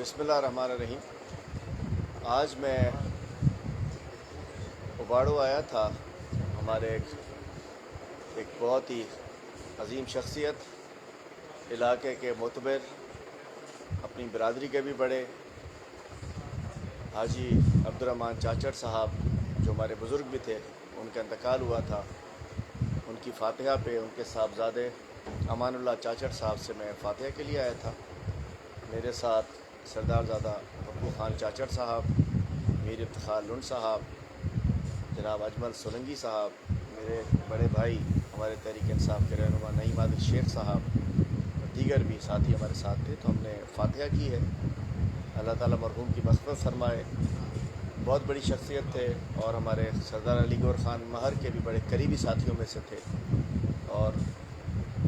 बिस्मिल्लाहिर्रहमानिर्रहीम। आज मैं उबाड़ो आया था। हमारे एक बहुत ही अजीम शख्सियत, इलाके के मोतबर, अपनी बरादरी के भी बड़े, हाजी अब्दुर्रहमान चाचड़ साहब जो हमारे बुज़ुर्ग भी थे, उनका इंतकाल हुआ था। उनकी फातिहा पे उनके साहबजादे अमानुल्लाह चाचड़ साहब से मैं फातिहा के लिए आया था। मेरे साथ सरदारज़ादा पप्पू खान चाचड़ साहब, मीर इफ्तिखार लुंड साहब, जनाब अजमल सोलंगी साहब, मेरे बड़े भाई हमारे तहरीक इंसाफ के रहनुमा नईम आदिल शेख साहब, दीगर भी साथी हमारे साथ थे। तो हमने फातिहा की है। अल्लाह ताला मरहूम की मग़फ़िरत फरमाए। बहुत बड़ी शख्सियत थे और हमारे सरदार अली गौर ख़ान महर के भी बड़े करीबी साथियों में से थे और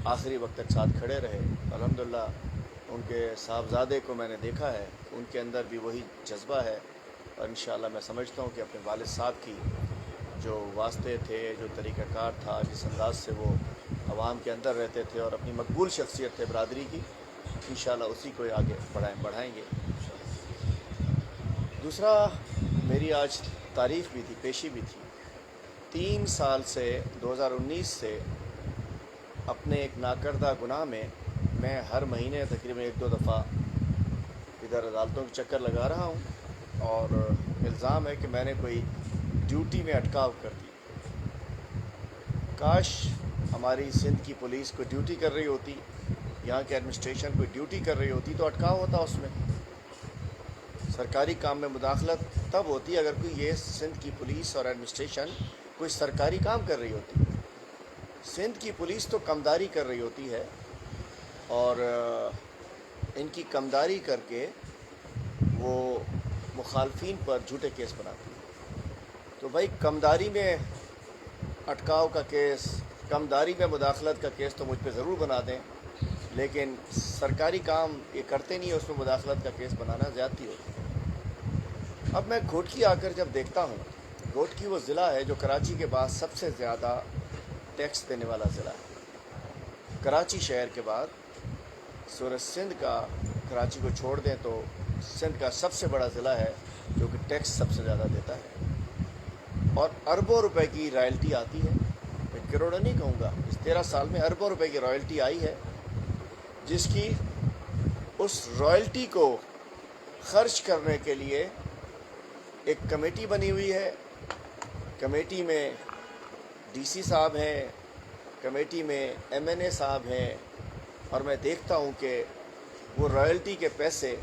आखिरी वक्त तक साथ खड़े रहे। अल्हम्दुलिल्लाह उनके साहबजादे को मैंने देखा है, उनके अंदर भी वही जज्बा है और इंशाअल्लाह मैं समझता हूँ कि अपने वालिद साहब की जो वास्ते थे, जो तरीक़ाकार था, जिस अंदाज से वो आवाम के अंदर रहते थे और अपनी मकबूल शख्सियत थे बरादरी की, इंशाअल्लाह उसी को आगे बढ़ाएंगे। दूसरा, मेरी आज तारीफ़ भी थी, पेशी भी थी। 3 साल से 2019 से अपने एक नाकर्दा गुनाह में मैं हर महीने तकरीबन 1-2 दफ़ा इधर अदालतों के चक्कर लगा रहा हूँ और इल्ज़ाम है कि मैंने कोई ड्यूटी में अटकाव कर दी। काश हमारी सिंध की पुलिस कोई ड्यूटी कर रही होती, यहाँ के एडमिनिस्ट्रेशन कोई ड्यूटी कर रही होती तो अटकाव होता उसमें। सरकारी काम में मुदाखलत तब होती अगर कोई ये सिंध की पुलिस और एडमिनिस्ट्रेशन कोई सरकारी काम कर रही होती। सिंध की पुलिस तो कमदारी कर रही होती है और इनकी कमदारी करके वो मुखालफिन पर झूठे केस बनाती है। तो भाई कमदारी में अटकाव का केस, कमदारी में मुदाखलत का केस तो मुझ पे ज़रूर बना दें, लेकिन सरकारी काम ये करते नहीं है, उसमें मुदाखलत का केस बनाना ज़्यादती होती है। अब मैं घोटकी आकर जब देखता हूँ, घोटकी वो ज़िला है जो कराची के बाद सबसे ज़्यादा टैक्स देने वाला ज़िला है। कराची शहर के बाद सूरत सिंध का, कराची को छोड़ दें तो सिंध का सबसे बड़ा ज़िला है जो कि टैक्स सबसे ज़्यादा देता है और अरबों रुपए की रॉयल्टी आती है। मैं करोड़ों नहीं कहूँगा, इस 13 साल में अरबों रुपए की रॉयल्टी आई है, जिसकी उस रॉयल्टी को खर्च करने के लिए एक कमेटी बनी हुई है। कमेटी में डीसी साहब हैं, कमेटी में एमएनए साहब हैं और मैं देखता हूँ कि वो रॉयल्टी के पैसे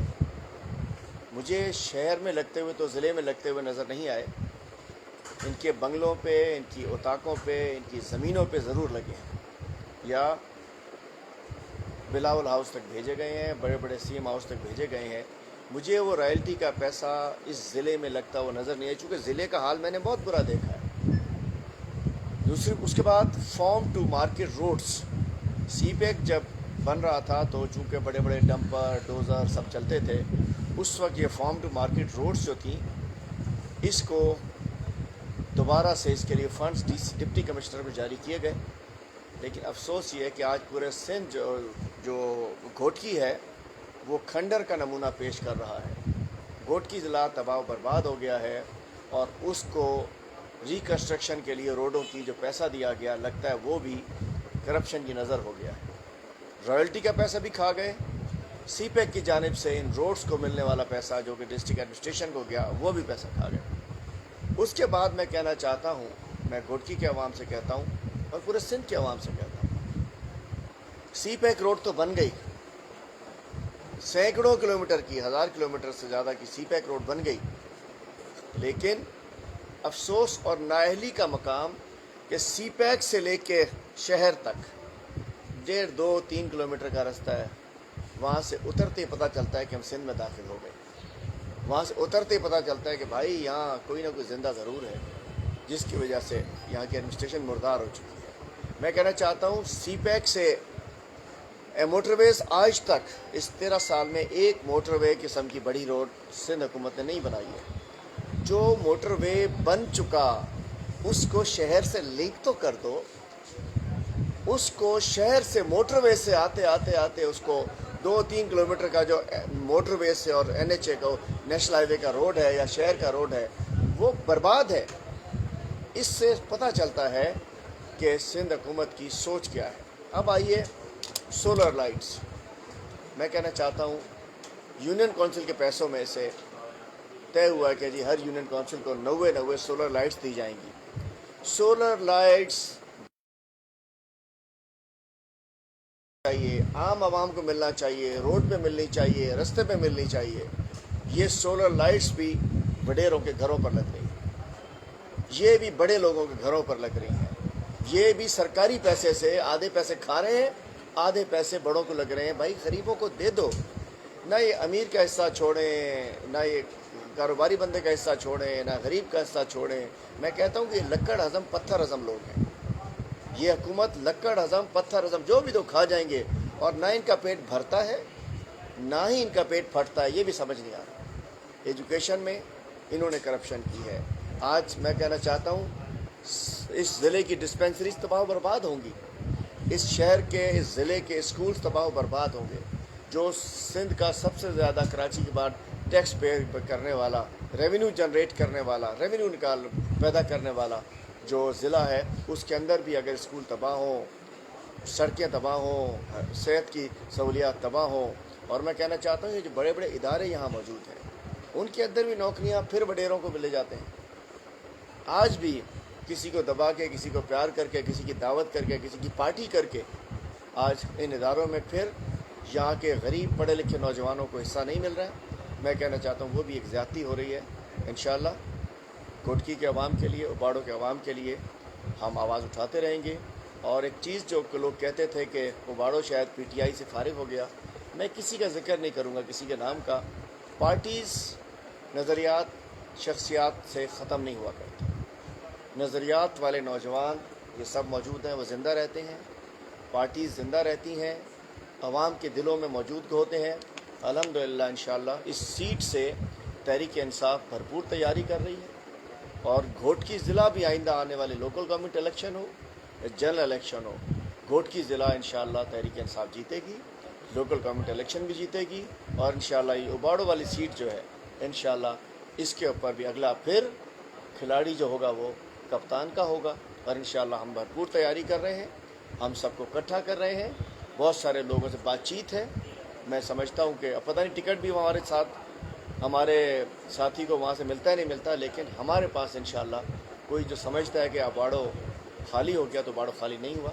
मुझे शहर में लगते हुए तो ज़िले में लगते हुए नज़र नहीं आए। इनके बंगलों पे, इनकी उताकों पे, इनकी ज़मीनों पे ज़रूर लगे हैं या बिलावल हाउस तक भेजे गए हैं, बड़े बड़े सीएम हाउस तक भेजे गए हैं। मुझे वो रॉयल्टी का पैसा इस ज़िले में लगता हुआ नज़र नहीं आया, चूँकि ज़िले का हाल मैंने बहुत बुरा देखा है। उसके बाद farm to market roads, CPEC जब बन रहा था तो चूँकि बड़े बड़े डंपर, डोज़र सब चलते थे, उस वक्त ये फार्म टू मार्केट रोड्स जो थी, इसको दोबारा से इसके लिए फ़ंड्स डिप्टी कमिश्नर में जारी किए गए। लेकिन अफसोस ये है कि आज पूरे सिंध जो घोटकी है वो खंडर का नमूना पेश कर रहा है। घोटकी ज़िला तबाह बर्बाद हो गया है और उसको रिकन्स्ट्रक्शन के लिए रोडों की जो पैसा दिया गया, लगता है वो भी करप्शन की नज़र हो गया है। रॉयल्टी का पैसा भी खा गए, सीपैक की जानिब से इन रोड्स को मिलने वाला पैसा जो कि डिस्ट्रिक्ट एडमिनिस्ट्रेशन को गया, वो भी पैसा खा गए। उसके बाद मैं कहना चाहता हूँ, मैं घोटकी के अवाम से कहता हूँ और पूरे सिंध के अवाम से कहता हूँ, सीपैक रोड तो बन गई, सैकड़ों किलोमीटर की, 1000 किलोमीटर से ज़्यादा की सीपैक रोड बन गई, लेकिन अफसोस और नाअहली का मकाम कि सीपैक से लेके शहर तक 1.5-2-3 किलोमीटर का रास्ता है। वहाँ से उतरते ही पता चलता है कि हम सिंध में दाखिल हो गए। वहाँ से उतरते ही पता चलता है कि भाई यहाँ कोई ना कोई ज़िंदा ज़रूर है, जिसकी वजह से यहाँ की एडमिनिस्ट्रेशन मुर्दार हो चुकी है। मैं कहना चाहता हूँ, सीपैक से मोटरवेज़ आज तक इस 13 साल में एक मोटरवे किस्म की बड़ी रोड सिंध हुकूमत ने नहीं बनाई है। जो मोटरवे बन चुका उसको शहर से लिंक तो कर दो, उसको शहर से मोटरवे से आते आते उसको 2-3 किलोमीटर का जो मोटर वे से और NHA का नेशनल हाईवे का रोड है या शहर का रोड है वो बर्बाद है। इससे पता चलता है कि सिंध हुकूमत की सोच क्या है। अब आइए सोलर लाइट्स। मैं कहना चाहता हूँ यूनियन काउंसिल के पैसों में से तय हुआ है कि जी हर यूनियन काउंसिल को 90 सोलर लाइट्स दी जाएंगी। सोलर लाइट्स चाहिए, आम आवाम को मिलना चाहिए, रोड पे मिलनी चाहिए, रास्ते पे मिलनी चाहिए। ये सोलर लाइट्स भी वडेरों के घरों पर लग रही हैं, ये भी बड़े लोगों के घरों पर लग रही हैं, ये भी सरकारी पैसे से आधे पैसे खा रहे हैं, आधे पैसे बड़ों को लग रहे हैं। भाई गरीबों को दे दो ना, ये अमीर का हिस्सा छोड़ें, ना ये कारोबारी बंदे का हिस्सा छोड़ें, ना गरीब का हिस्सा छोड़ें। मैं कहता हूँ कि लक्कड़ हज़म पत्थर हज़म लोग हैं। ये हुकूमत लक्कड़ हज़म पत्थर हज़म जो भी तो खा जाएंगे, और ना इनका पेट भरता है ना ही इनका पेट फटता है। ये भी समझ नहीं आ रहा। एजुकेशन में इन्होंने करप्शन की है। आज मैं कहना चाहता हूँ इस ज़िले की डिस्पेंसरीज तबाह बर्बाद होंगी, इस शहर के इस ज़िले के स्कूल तबाह बर्बाद होंगे। जो सिंध का सबसे ज़्यादा कराची के बाद टैक्स पे करने वाला, रेवेन्यू जनरेट करने वाला, रेवेन्यू पैदा करने वाला जो ज़िला है, उसके अंदर भी अगर स्कूल तबाह हों, सड़कें तबाह हों, सेहत की सहूलियात तबाह हों, और मैं कहना चाहता हूँ ये जो बड़े बड़े इदारे यहाँ मौजूद हैं उनके अंदर भी नौकरियाँ फिर वडेरों को मिले जाते हैं। आज भी किसी को दबा के, किसी को प्यार करके, किसी की दावत करके, किसी की पार्टी करके आज इन इदारों में फिर यहाँ के गरीब पढ़े लिखे नौजवानों को हिस्सा नहीं मिल रहा है। मैं कहना चाहता हूँ वो भी एक ज़्यादती हो रही है। इंशाअल्लाह कोटकी के अवाम के लिए, उबाड़ों के अवाम के लिए हम आवाज़ उठाते रहेंगे। और एक चीज़ जो लोग कहते थे कि उबाड़ो शायद PTI से फारिग हो गया, मैं किसी का जिक्र नहीं करूँगा, किसी के नाम का। पार्टीज़ नज़रियात शख्सियात से ख़त्म नहीं हुआ करते। नज़रियात वाले नौजवान ये सब मौजूद हैं, वो ज़िंदा रहते हैं, पार्टीज़ ज़िंदा रहती हैं, अवाम के दिलों में मौजूद होते हैं। अल्हम्दुलिल्लाह इंशाअल्लाह इस सीट से तहरीक इंसाफ भरपूर तैयारी कर रही है। और घोटकी ज़िला भी आइंदा आने वाले लोकल गवर्नमेंट इलेक्शन हो, जनरल इलेक्शन हो, घोटकी ज़िला इंशाअल्लाह तहरीक इंसाफ जीतेगी, लोकल गवर्नमेंट इलेक्शन भी जीतेगी। और इंशाअल्लाह ये उबाड़ो वाली सीट जो है इंशाअल्लाह इसके ऊपर भी अगला फिर खिलाड़ी जो होगा वो कप्तान का होगा। और इंशाअल्लाह हम भरपूर तैयारी कर रहे हैं, हम सबको इकट्ठा कर रहे हैं, बहुत सारे लोगों से बातचीत है। मैं समझता हूँ कि पता नहीं टिकट भी हमारे साथ हमारे साथी को वहाँ से मिलता है नहीं मिलता, लेकिन हमारे पास इंशाअल्लाह कोई जो समझता है कि उबाड़ो खाली हो गया तो उबाड़ो खाली नहीं हुआ।